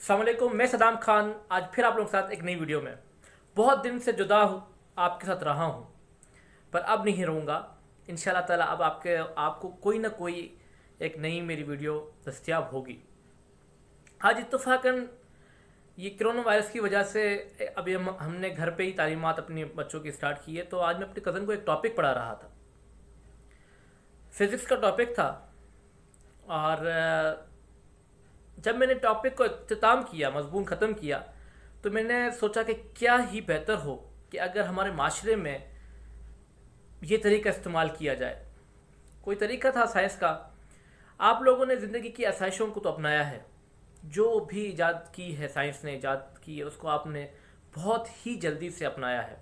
अस्सलाम वालेकुम, मैं सदाम खान आज फिर आप लोगों के साथ एक नई वीडियो में। बहुत दिन से जुदा हूँ, आपके साथ रहा हूँ, पर अब नहीं रहूँगा इंशाल्लाह ताला। अब आपको कोई ना कोई एक नई मेरी वीडियो दस्तयाब होगी। आज इत्तफाकन ये कोरोना वायरस की वजह से अभी हमने घर पे ही तालीमात अपने बच्चों की स्टार्ट की है। तो आज मैं अपने कज़न को एक टॉपिक पढ़ा रहा था, फिज़िक्स का टॉपिक था। और जब मैंने टॉपिक को इख्तिताम किया, मज़मून ख़त्म किया, तो मैंने सोचा कि क्या ही बेहतर हो कि अगर हमारे माशरे में ये तरीका इस्तेमाल किया जाए। कोई तरीका था साइंस का। आप लोगों ने ज़िंदगी की आसाइशों को तो अपनाया है, जो भी ईजाद की है साइंस ने ईजाद की है उसको आपने बहुत ही जल्दी से अपनाया है,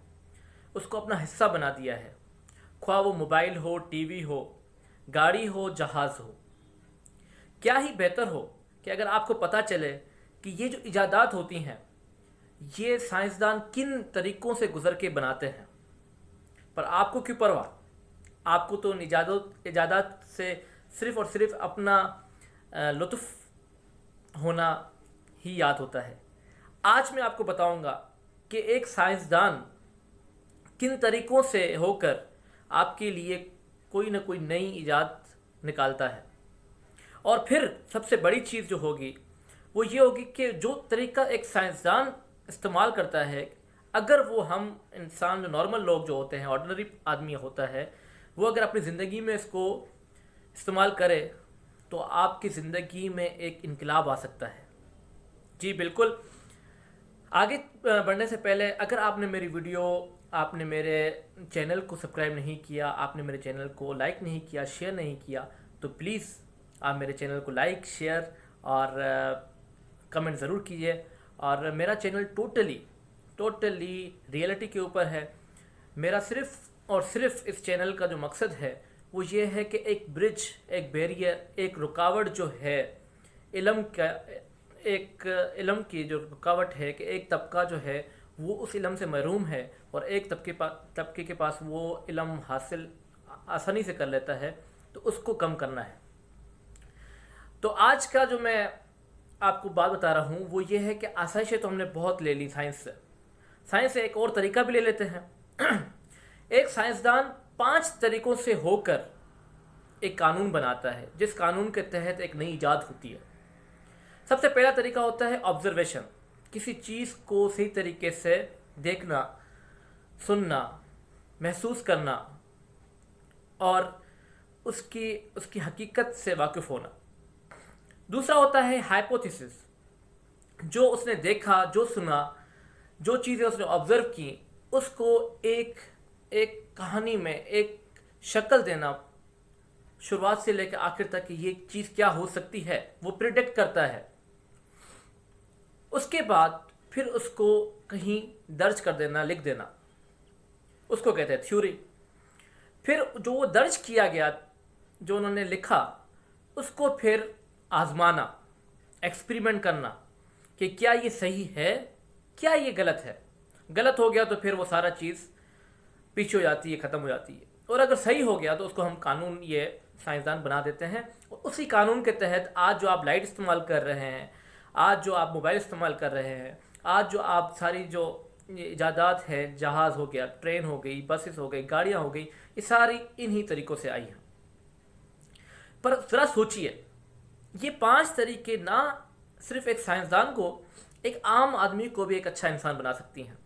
उसको अपना हिस्सा बना दिया है। ख्वाह वो मोबाइल हो, टीवी हो, गाड़ी हो, जहाज़ हो। क्या ही बेहतर हो कि अगर आपको पता चले कि ये जो इजादात होती हैं ये साइंसदान किन तरीक़ों से गुज़र के बनाते हैं। पर आपको क्यों परवाह, आपको तो उन इजादात से सिर्फ़ और सिर्फ अपना लुत्फ़ होना ही याद होता है। आज मैं आपको बताऊंगा कि एक साइंसदान किन तरीक़ों से होकर आपके लिए कोई ना कोई नई इजाद निकालता है। और फिर सबसे बड़ी चीज़ जो होगी वो ये होगी कि जो तरीका एक साइंसदान इस्तेमाल करता है, अगर वो हम इंसान जो नॉर्मल लोग जो होते हैं, ऑर्डिनरी आदमी होता है, वो अगर अपनी ज़िंदगी में इसको इस्तेमाल करे तो आपकी ज़िंदगी में एक इनकलाब आ सकता है। जी बिल्कुल। आगे बढ़ने से पहले अगर आपने मेरे चैनल को सब्सक्राइब नहीं किया, आपने मेरे चैनल को लाइक नहीं किया, शेयर नहीं किया, तो प्लीज़ आप मेरे चैनल को लाइक, शेयर और कमेंट ज़रूर कीजिए। और मेरा चैनल टोटली रियलिटी के ऊपर है। मेरा सिर्फ़ और सिर्फ इस चैनल का जो मकसद है वो ये है कि एक ब्रिज, एक बैरियर, एक रुकावट जो है इल्म की जो रुकावट है कि एक तबका जो है वो उस इल्म से महरूम है और एक तबके के पास वो इल्म हासिल आसानी से कर लेता है, तो उसको कम करना है। तो आज का जो मैं आपको बात बता रहा हूँ वो ये है कि आसाइशें तो हमने बहुत ले ली साइंस से एक और तरीका भी ले लेते हैं। एक साइंसदान 5 तरीक़ों से होकर एक कानून बनाता है, जिस कानून के तहत एक नई ईजाद होती है। सबसे पहला तरीका होता है ऑब्जर्वेशन, किसी चीज़ को सही तरीके से देखना, सुनना, महसूस करना और उसकी हकीकत से वाकिफ़ होना। दूसरा होता है हाइपोथेसिस, जो उसने देखा, जो सुना, जो चीज़ें उसने ऑब्ज़र्व की, उसको एक कहानी में एक शक्ल देना, शुरुआत से लेकर आखिर तक कि ये चीज़ क्या हो सकती है, वो प्रिडिक्ट करता है। उसके बाद फिर उसको कहीं दर्ज कर देना, लिख देना, उसको कहते हैं थ्योरी। फिर जो वो दर्ज किया गया, जो उन्होंने लिखा, उसको फिर आजमाना, एक्सपेरिमेंट करना कि क्या ये सही है, क्या ये गलत है। गलत हो गया तो फिर वो सारा चीज़ पीछे हो जाती है, ख़त्म हो जाती है। और अगर सही हो गया तो उसको हम कानून, ये साइंसदान बना देते हैं। और उसी कानून के तहत आज जो आप लाइट इस्तेमाल कर रहे हैं, आज जो आप मोबाइल इस्तेमाल कर रहे हैं, आज जो आप सारी जो इजादात है, जहाज़ हो गया, ट्रेन हो गई, बसेस हो गई, गाड़ियाँ हो गई, ये सारी इन्हीं तरीक़ों से आई हैं। पर ज़रा सोचिए, ये 5 तरीके ना सिर्फ एक साइंसदान को, एक आम आदमी को भी एक अच्छा इंसान बना सकती हैं।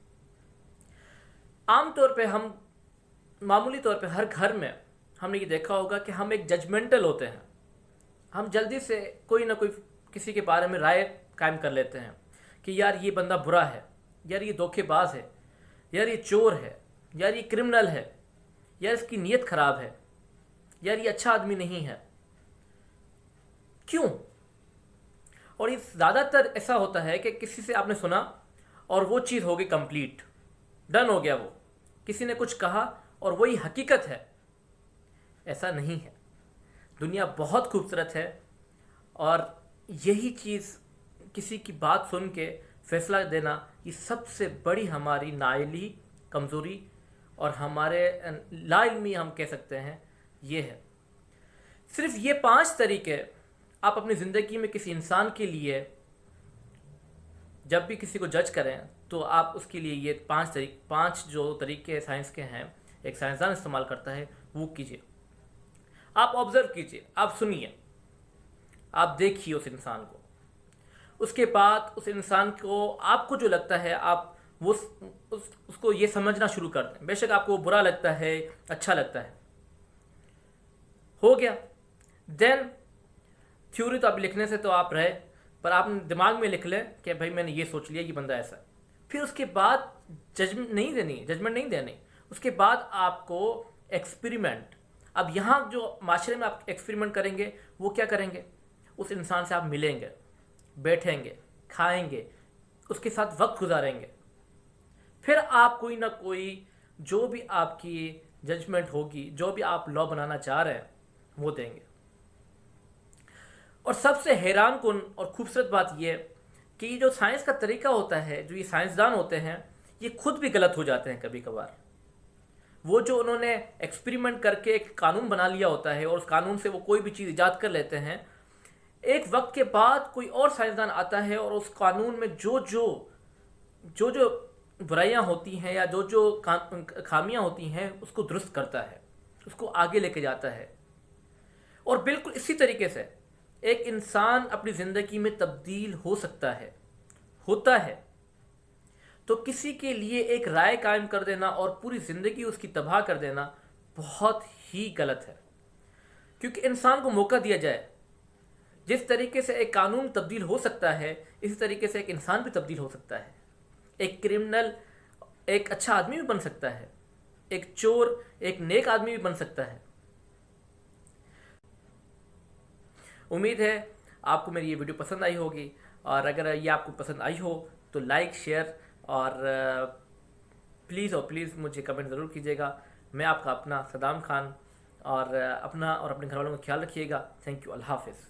आम तौर पे हम मामूली तौर पे हर घर में हमने ये देखा होगा कि हम एक जजमेंटल होते हैं। हम जल्दी से कोई ना कोई किसी के बारे में राय कायम कर लेते हैं कि यार ये बंदा बुरा है, यार ये धोखेबाज है, यार ये चोर है, यार ये क्रिमिनल है, यार इसकी नीयत ख़राब है, यार ये अच्छा आदमी नहीं है। क्यों? और ये ज़्यादातर ऐसा होता है कि किसी से आपने सुना और वो चीज़ हो गई कंप्लीट, डन हो गया, वो किसी ने कुछ कहा और वही हकीकत है। ऐसा नहीं है। दुनिया बहुत खूबसूरत है और यही चीज़, किसी की बात सुन के फैसला देना, ये सबसे बड़ी हमारी नाइली, कमज़ोरी और हमारे लाइल्मी हम कह सकते हैं, ये है। सिर्फ ये 5 तरीके आप अपनी ज़िंदगी में किसी इंसान के लिए جب بھی کسی کو جج کریں تو آپ اس کے لیے یہ پانچ جو طریقے سائنس کے ہیں ایک سائنسدان استعمال کرتا ہے وہ کیجیے. آپ آبزرو کیجیے, آپ سنیے, آپ دیکھیے اس انسان کو. اس کے بعد اس انسان کو آپ کو جو لگتا ہے آپ وہ اس کو یہ سمجھنا شروع کر دیں. بے شک آپ کو برا لگتا ہے, اچھا لگتا ہے, ہو گیا. دین تھیوری تو اب لکھنے سے تو آپ رہے, پر آپ دماغ میں لکھ لیں کہ بھائی میں نے یہ سوچ لیا کہ بندہ ایسا ہے. پھر اس کے بعد ججمنٹ نہیں دینی. اس کے بعد آپ کو ایکسپیریمنٹ, اب یہاں جو معاشرے میں آپ ایکسپیریمنٹ کریں گے وہ کیا کریں گے, اس انسان سے آپ ملیں گے, بیٹھیں گے, کھائیں گے, اس کے ساتھ وقت گزاریں گے. پھر آپ کوئی نہ کوئی جو بھی آپ کی ججمنٹ ہوگی, جو بھی آپ لا بنانا چاہ رہے ہیں وہ دیں گے. اور سب سے حیران کن اور خوبصورت بات یہ کہ یہ جو سائنس کا طریقہ ہوتا ہے, جو یہ سائنسدان ہوتے ہیں یہ خود بھی غلط ہو جاتے ہیں کبھی کبھار. وہ جو انہوں نے ایکسپیریمنٹ کر کے ایک قانون بنا لیا ہوتا ہے اور اس قانون سے وہ کوئی بھی چیز ایجاد کر لیتے ہیں, ایک وقت کے بعد کوئی اور سائنسدان آتا ہے اور اس قانون میں جو برائیاں ہوتی ہیں یا جو خامیاں ہوتی ہیں اس کو درست کرتا ہے, اس کو آگے لے کے جاتا ہے. اور بالکل اسی طریقے سے ایک انسان اپنی زندگی میں تبدیل ہو سکتا ہے, ہوتا ہے. تو کسی کے لیے ایک رائے قائم کر دینا اور پوری زندگی اس کی تباہ کر دینا بہت ہی غلط ہے. کیونکہ انسان کو موقع دیا جائے, جس طریقے سے ایک قانون تبدیل ہو سکتا ہے اسی طریقے سے ایک انسان بھی تبدیل ہو سکتا ہے. ایک کرمنل ایک اچھا آدمی بھی بن سکتا ہے, ایک چور ایک نیک آدمی بھی بن سکتا ہے. امید ہے آپ کو میری یہ ویڈیو پسند آئی ہوگی, اور اگر یہ آپ کو پسند آئی ہو تو لائک, شیئر اور پلیز مجھے کمنٹ ضرور کیجیے گا. میں آپ کا اپنا صدام خان, اور اپنا اور اپنے گھر والوں کا خیال رکھیے گا. تھینک یو, اللہ حافظ.